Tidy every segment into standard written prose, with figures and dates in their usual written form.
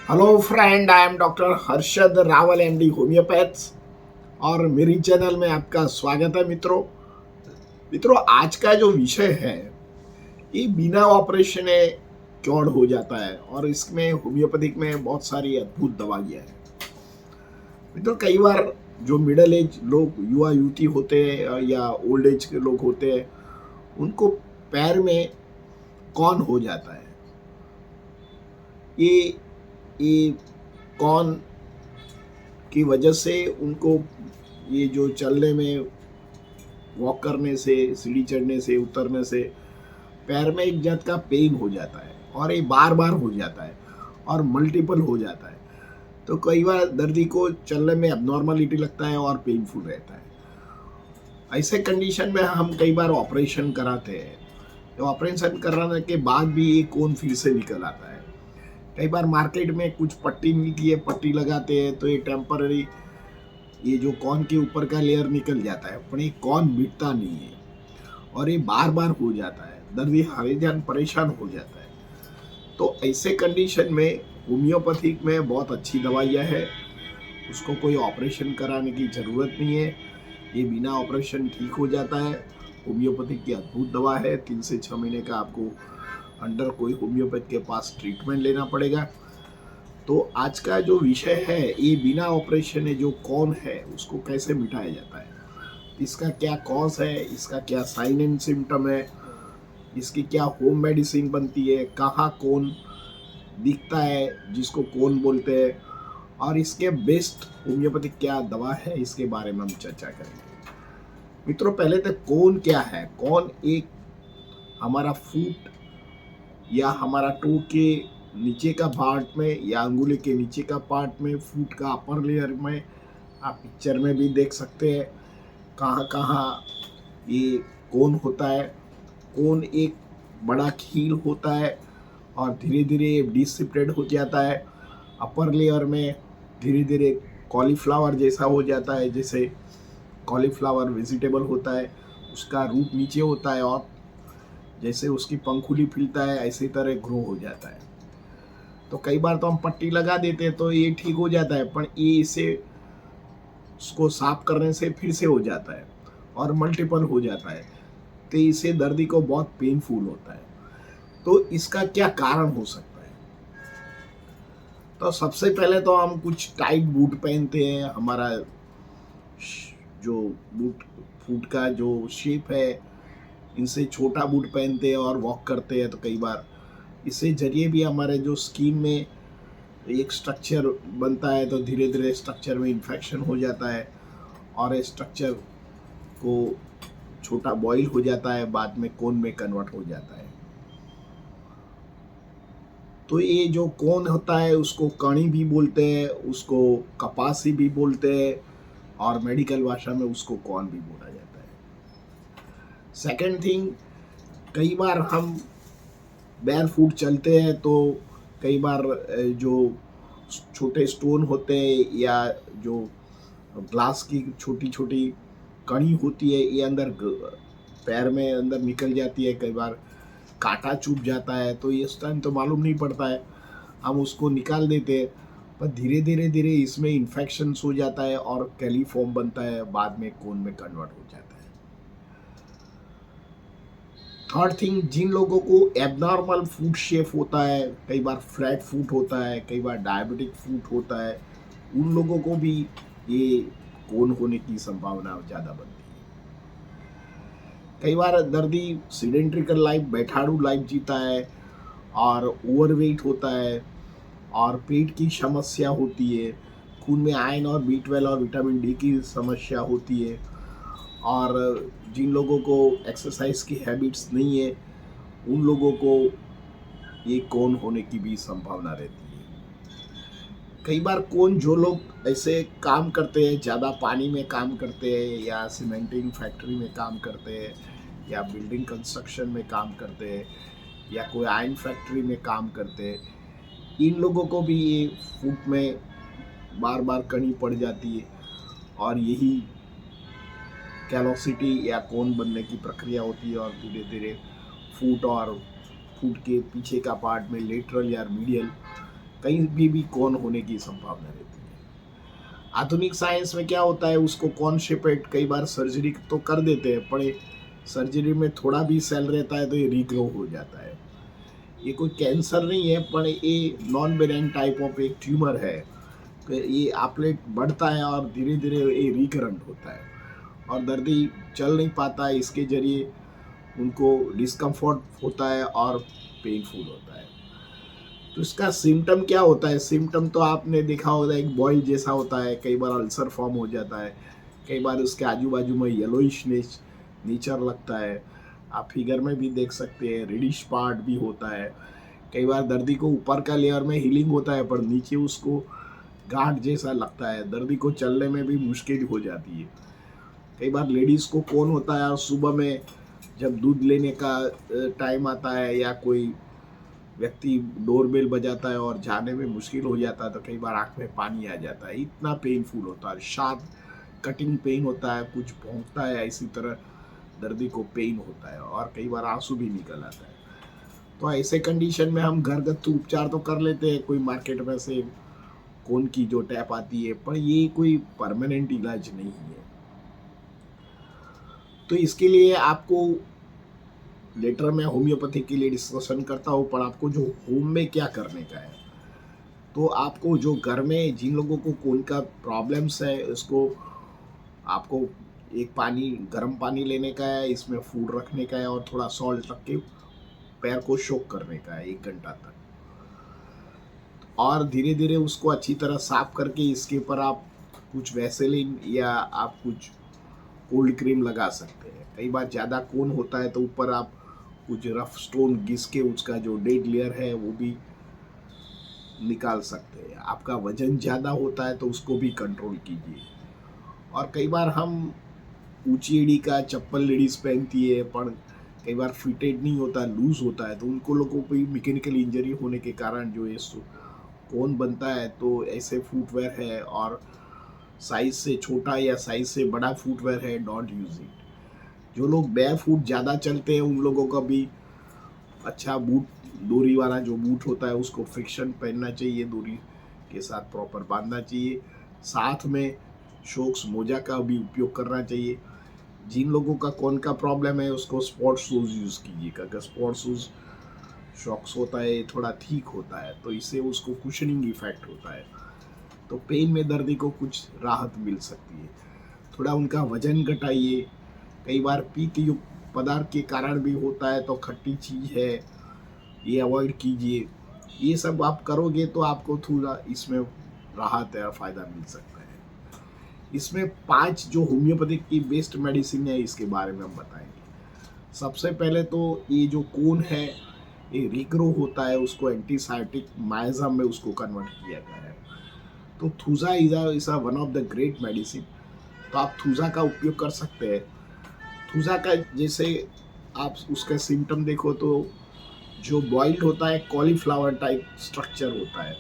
Hello friend, I am doctor Harshad Rawal MD homeopath और मेरी channel में आपका स्वागत है। मित्रों, आज का जो विषय है ये बिना ऑपरेशन क्योर हो जाता है और इसमें होम्योपैथिक में बहुत सारी अद्भुत दवाइयाँ हैं। मित्रों, कई बार जो मिडिल एज लोग, युवा युवती होते हैं या ओल्ड एज के लोग होते हैं, उनको पैर में कौन हो जाता है। ये ये कौन की वजह से उनको ये जो चलने में, वॉक करने से, सीढ़ी चढ़ने से, उतरने से पैर में एक जात का पेन हो जाता है और ये बार बार हो जाता है और मल्टीपल हो जाता है। तो कई बार दर्दी को चलने में अबनॉर्मलिटी लगता है और पेनफुल रहता है। ऐसे कंडीशन में हम कई बार ऑपरेशन कराते हैं। तो ऑपरेशन कराने के बाद भी ये कोन फिर से निकल आता है। कई बार मार्केट में कुछ पट्टी मिलती है, पट्टी लगाते हैं तो ये टेम्पररी ये जो कॉन के ऊपर का लेयर निकल जाता है, पर ये कॉन मिटता नहीं है और ये बार बार हो जाता है। दर्दी हरिजन परेशान हो जाता है। तो ऐसे कंडीशन में होम्योपैथिक में बहुत अच्छी दवाइयाँ है, उसको कोई ऑपरेशन कराने की ज़रूरत नहीं है। ये बिना ऑपरेशन ठीक हो जाता है। होम्योपैथिक की अद्भुत दवा है। 3 से 6 महीने का आपको अंडर कोई होम्योपैथ के पास ट्रीटमेंट लेना पड़ेगा। तो आज का जो विषय है, ये बिना ऑपरेशन जो कौन है उसको कैसे मिटाया जाता है, इसका क्या कॉज है, इसका क्या साइन एंड सिम्टम है, इसकी क्या होम मेडिसिन बनती है, कहाँ कौन दिखता है जिसको कौन बोलते हैं, और इसके बेस्ट होम्योपैथिक क्या दवा है, इसके बारे में हम चर्चा करेंगे। मित्रों, पहले तो कौन क्या है। कौन एक हमारा फुट या हमारा टो के नीचे का पार्ट में या अंगुली के नीचे का पार्ट में, फुट का अपर लेयर में, आप पिक्चर में भी देख सकते हैं कहाँ कहाँ ये कोन होता है। कोन एक बड़ा खील होता है और धीरे धीरे डिसिप्रेट हो जाता है। अपर लेयर में धीरे धीरे कॉलीफ्लावर जैसा हो जाता है। जैसे कॉलीफ्लावर वेजिटेबल होता है, उसका रूट नीचे होता है और जैसे उसकी पंखुड़ी फैलता है ऐसे तरह ग्रो हो जाता है। तो कई बार तो हम पट्टी लगा देते हैं तो ये ठीक हो जाता है, पर ये इसे उसको साफ करने से फिर से हो जाता है और मल्टीपल हो जाता है। तो इससे दर्दी को बहुत पेनफुल होता है। तो इसका क्या कारण हो सकता है। तो सबसे पहले तो हम कुछ टाइट बूट पहनते हैं। हमारा जो बूट फुट का जो शेप है, इनसे छोटा बूट पहनते हैं और वॉक करते हैं तो कई बार इससे जरिए भी हमारे जो स्किन में एक स्ट्रक्चर बनता है, तो धीरे धीरे स्ट्रक्चर में इन्फेक्शन हो जाता है और स्ट्रक्चर को छोटा बॉयल हो जाता है, बाद में कोन में कन्वर्ट हो जाता है। तो ये जो कोन होता है उसको कणी भी बोलते हैं, उसको कपासी भी बोलते हैं और मेडिकल भाषा में उसको कौन भी बोला जाता है। सेकेंड थिंग, कई बार हम बैर फुट चलते हैं तो कई बार जो छोटे स्टोन होते हैं या जो ग्लास की छोटी छोटी कणी होती है, ये अंदर पैर में अंदर निकल जाती है। कई बार कांटा चुभ जाता है तो इस टाइम तो मालूम नहीं पड़ता है, हम उसको निकाल देते हैं, पर धीरे धीरे धीरे इसमें इन्फेक्शन हो जाता है और कैलीफॉर्म बनता है, बाद में कोन में कन्वर्ट हो जाता है। थर्ड थिंग, जिन लोगों को एबनॉर्मल फूड शेप होता है, कई बार फ्लैट फूट होता है, कई बार डायबिटिक फूट होता है, उन लोगों को भी ये कोन होने की संभावना ज़्यादा बनती है। कई बार दर्दी सीडेंट्रिकल लाइफ, बैठाड़ू लाइफ जीता है और ओवरवेट होता है और पेट की समस्या होती है, खून में आयरन और B12 और विटामिन डी की समस्या होती है, और जिन लोगों को एक्सरसाइज की हैबिट्स नहीं है उन लोगों को ये कोन होने की भी संभावना रहती है। कई बार कोन जो लोग ऐसे काम करते हैं, ज़्यादा पानी में काम करते हैं या सीमेंटिंग फैक्ट्री में काम करते हैं या बिल्डिंग कंस्ट्रक्शन में काम करते हैं या कोई आयरन फैक्ट्री में काम करते हैं, इन लोगों को भी ये फुट में बार बार कणी पड़ जाती है और यही कैलोसिटी या कोन बनने की प्रक्रिया होती है और धीरे धीरे फुट और फुट के पीछे का पार्ट में लेटरल या मीडियल कहीं भी कौन होने की संभावना रहती है। आधुनिक साइंस में क्या होता है, उसको कौन शेपेट कई बार सर्जरी तो कर देते हैं, पर सर्जरी में थोड़ा भी सेल रहता है तो ये रीग्रो हो जाता है। ये कोई कैंसर नहीं है, पर ये नॉन बेनिग्न टाइप ऑफ एक ट्यूमर है। ये आपलेट बढ़ता है और धीरे धीरे ये रिकरेंट होता है और दर्दी चल नहीं पाता है। इसके जरिए उनको डिस्कम्फर्ट होता है और पेनफुल होता है। तो इसका सिम्टम क्या होता है? सिम्टम तो आपने देखा होगा, एक बॉयल जैसा होता है, कई बार अल्सर फॉर्म हो जाता है, कई बार उसके आजू बाजू में येलोइश नेचर लगता है। आप फिगर में भी देख सकते हैं, रेडिश पार्ट भी होता है। कई बार दर्दी को ऊपर का लेयर में हीलिंग होता है, पर नीचे उसको गांठ जैसा लगता है, दर्दी को चलने में भी मुश्किल हो जाती है। कई बार लेडीज़ को कौन होता है, और सुबह में जब दूध लेने का टाइम आता है या कोई व्यक्ति डोरबेल बजाता है और जाने में मुश्किल हो जाता है, तो कई बार आँख में पानी आ जाता है, इतना पेनफुल होता है। शार्प कटिंग पेन होता है, कुछ भौंकता है, इसी तरह दर्दी को पेन होता है और कई बार आंसू भी निकल आता है। तो ऐसे कंडीशन में हम घरगथ्थू उपचार तो कर लेते हैं, कोई मार्केट में से कौन की जो टैप आती है, पर ये कोई परमानेंट इलाज नहीं है। तो इसके लिए आपको लेटर में होम्योपैथी के लिए डिस्कशन करता हूँ, पर आपको जो होम में क्या करने का है, तो आपको जो घर में जिन लोगों को कौन का प्रॉब्लम्स है, उसको आपको एक गर्म पानी लेने का है, इसमें फूड रखने का है और थोड़ा सॉल्ट रख के पैर को शोक करने का है 1 घंटा तक, और धीरे धीरे उसको अच्छी तरह साफ करके इसके ऊपर आप कुछ वैसेलिन या आप कुछ कोल्ड क्रीम लगा सकते हैं। कई बार ज़्यादा खून होता है तो ऊपर आप कुछ रफ स्टोन घिस के उसका जो डेड लेयर है वो भी निकाल सकते हैं। आपका वजन ज़्यादा होता है तो उसको भी कंट्रोल कीजिए। और कई बार हम ऊंची एड़ी का चप्पल लेडीज़ पहनती है, पर कई बार फिटेड नहीं होता, लूज होता है, तो उनको लोगों को मैकेनिकल इंजरी होने के कारण जो ये कोन बनता है, तो ऐसे फुटवेयर है और साइज से छोटा या साइज से बड़ा फुटवेयर है, डोंट यूज इट। जो लोग बेयर फुट ज़्यादा चलते हैं उन लोगों का भी अच्छा बूट, डोरी वाला जो बूट होता है उसको फ्रिक्शन पहनना चाहिए, डोरी के साथ प्रॉपर बांधना चाहिए। साथ में शॉक्स मोजा का भी उपयोग करना चाहिए। जिन लोगों का कौन का प्रॉब्लम है उसको स्पोर्ट्स शूज़ यूज़ कीजिएगा। अगर स्पोर्ट्स शूज़ शॉक्स होता है थोड़ा ठीक होता है, तो इससे उसको कुशनिंग इफेक्ट होता है, तो पेन में दर्दी को कुछ राहत मिल सकती है। थोड़ा उनका वजन घटाइए। कई बार पित्त युक्त पदार्थ के कारण भी होता है, तो खट्टी चीज़ है ये अवॉइड कीजिए। ये सब आप करोगे तो आपको थोड़ा इसमें राहत है, फ़ायदा मिल सकता है। इसमें 5 जो होम्योपैथिक की बेस्ट मेडिसिन है, इसके बारे में हम बताएंगे। सबसे पहले तो ये जो कोन है, ये रिग्रो होता है, उसको एंटीसाइटिक माइजम में उसको कन्वर्ट किया गया है। तो thuja is one of the great medicine, तो आप थूजा का उपयोग कर सकते हैं। थूजा का जैसे आप उसका सिम्टम देखो तो जो बॉइल्ड होता है कॉलीफ्लावर टाइप स्ट्रक्चर होता है।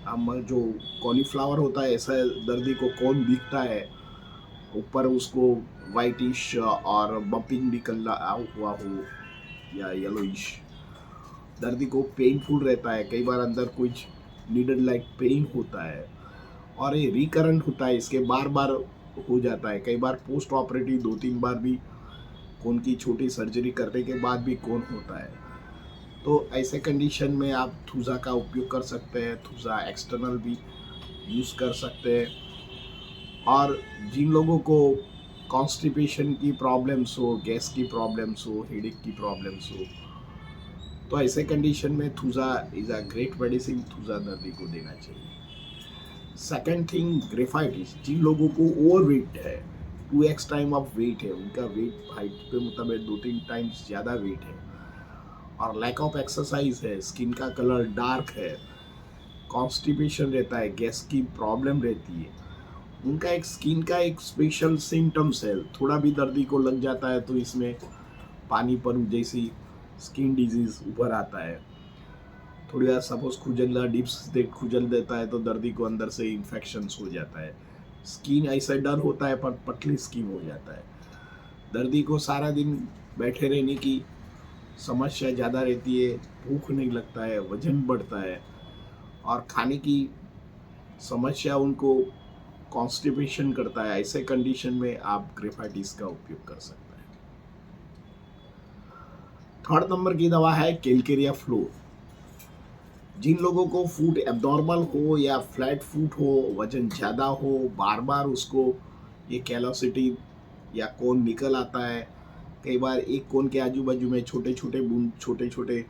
हम जो कॉलीफ्लावर होता है ऐसा दर्दी को कौन दिखता है, ऊपर उसको वाइटिश और बपिंग निकल हुआ हो या येलोइश, दर्दी को पेनफुल रहता है, कई बार अंदर कुछ नीडल लाइक पेन होता है और ये रिकरेंट होता है, इसके बार बार हो जाता है। कई बार पोस्ट ऑपरेटिव 2-3 बार भी खून की छोटी सर्जरी करने के बाद भी खून होता है। तो ऐसे कंडीशन में आप थूजा का उपयोग कर सकते हैं। थूजा एक्सटर्नल भी यूज़ कर सकते हैं। और जिन लोगों को कॉन्स्टिपेशन की प्रॉब्लम्स हो, गैस की प्रॉब्लम्स हो, हेडेक की प्रॉब्लम्स हो, तो ऐसे कंडीशन में thuja is a great medicine, thuja दर्दी को देना चाहिए। Second thing, graphites. जिन लोगों को ओवर वेट है, 2x टाइम ऑफ वेट है, उनका वेट हाइट पे मुताबिक 2-3 टाइम्स ज़्यादा वेट है, और लैक ऑफ एक्सरसाइज है, स्किन का कलर डार्क है, कॉन्स्टिपेशन रहता है, गैस की प्रॉब्लम रहती है, उनका एक स्किन का एक स्पेशल सिम्टम्स है। थोड़ा भी दर्दी को लग जाता है तो इसमें पानी परू जैसी स्किन डिजीज उभर आता है। थोड़ी बार सपोज खुजल डिप्स दे खुजल देता है तो दर्दी को अंदर से इन्फेक्शंस हो जाता है। स्किन ऐसा डर होता है पर पतली स्किन हो जाता है। दर्दी को सारा दिन बैठे रहने की समस्या ज़्यादा रहती है, भूख नहीं लगता है, वजन बढ़ता है, और खाने की समस्या उनको कॉन्स्टिपेशन करता है, ऐसे कंडीशन में आप ग्रेफाइटिस का उपयोग कर सकते हैं। थर्ड नंबर की दवा है कैलकेरिया फ्लोर। जिन लोगों को फूड एब्नॉर्मल हो या फ्लैट फूड हो, वजन ज़्यादा हो, बार बार उसको ये कैलोसिटी या कोन निकल आता है, कई बार एक कोन के आजू बाजू में छोटे छोटे बूंद, छोटे छोटे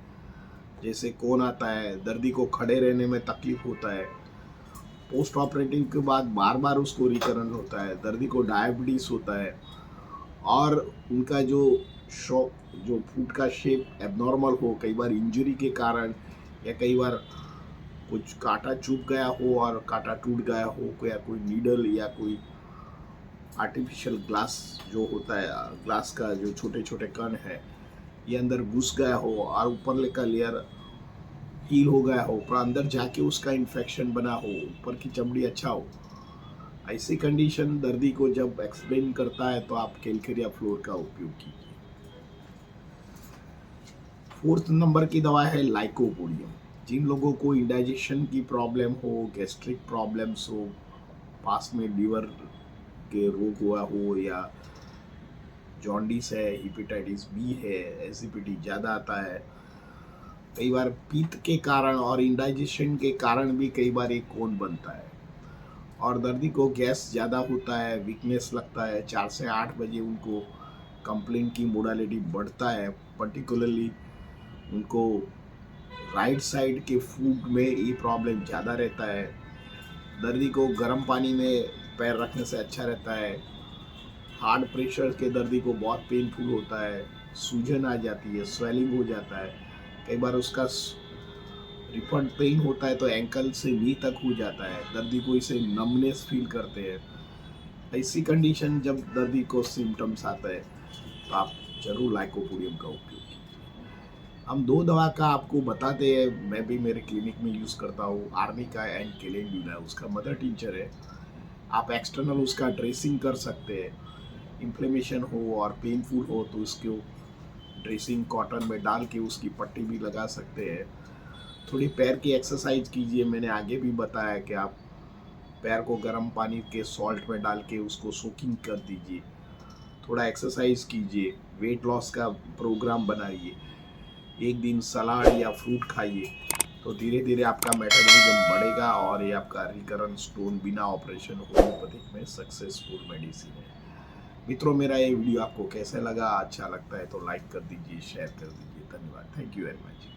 जैसे कोन आता है, दर्दी को खड़े रहने में तकलीफ होता है, पोस्ट ऑपरेटिव के बाद बार बार उसको रिकरेंट होता है, दर्दी को डायबिटीज़ होता है, और उनका जो जो फूड का शेप एबनॉर्मल हो, कई बार इंजरी के कारण या कई बार कुछ कांटा चुभ गया हो और कांटा टूट गया हो, या कोई नीडल या कोई आर्टिफिशियल ग्लास जो होता है, ग्लास का जो छोटे छोटे कण है, ये अंदर घुस गया हो और ऊपर का लेयर हील हो गया हो, पर अंदर जाके उसका इन्फेक्शन बना हो, ऊपर की चमड़ी अच्छा हो, ऐसी कंडीशन दर्दी को जब एक्सप्लेन करता है तो आप कैलकेरिया फ्लोर का उपयोग कीजिए। फोर्थ नंबर की दवा है लाइकोपोडियम। जिन लोगों को इंडाइजेशन की प्रॉब्लम हो, गैस्ट्रिक प्रॉब्लम्स हो, पास में लीवर के रोग हुआ हो, या जॉन्डिस है, हेपेटाइटिस बी है, एसिडिटी ज़्यादा आता है, कई बार पित्त के कारण और इंडाइजेशन के कारण भी कई बार एक कोन बनता है, और दर्दी को गैस ज़्यादा होता है, वीकनेस लगता है, 4 से 8 बजे उनको कंप्लेंट की मोडालिटी बढ़ता है, पर्टिकुलरली उनको राइट साइड के फूड में ये प्रॉब्लम ज़्यादा रहता है, दर्दी को गर्म पानी में पैर रखने से अच्छा रहता है, हार्ट प्रेशर के दर्दी को बहुत पेनफुल होता है, सूजन आ जाती है, स्वेलिंग हो जाता है, कई बार उसका रिफंड पेन होता है तो एंकल से नी तक हो जाता है, दर्दी को इसे नमनेस फील करते हैं। ऐसी कंडीशन जब दर्दी को सिम्टम्स आता है तो आप जरूर लाइकोपोडियम का उपयोग कीजिए। हम 2 दवा का आपको बताते हैं, मैं भी मेरे क्लिनिक में यूज़ करता हूँ, आर्निका एंड कैलेंडुला, उसका मदर टिंचर है। आप एक्सटर्नल उसका ड्रेसिंग कर सकते हैं, इन्फ्लेमेशन हो और पेनफुल हो तो उसको ड्रेसिंग कॉटन में डाल के उसकी पट्टी भी लगा सकते हैं। थोड़ी पैर की एक्सरसाइज कीजिए, मैंने आगे भी बताया कि आप पैर को गर्म पानी के सॉल्ट में डाल के उसको सोकिंग कर दीजिए, थोड़ा एक्सरसाइज कीजिए, वेट लॉस का प्रोग्राम बनाइए, एक दिन सलाद या फ्रूट खाइए, तो धीरे धीरे आपका मेटाबॉलिज्म बढ़ेगा और ये आपका रिकरेंस स्टोन बिना ऑपरेशन होम्योपैथिक में सक्सेसफुल मेडिसिन है। मित्रों, मेरा ये वीडियो आपको कैसे लगा? अच्छा लगता है तो लाइक कर दीजिए, शेयर कर दीजिए। धन्यवाद। Thank you very much.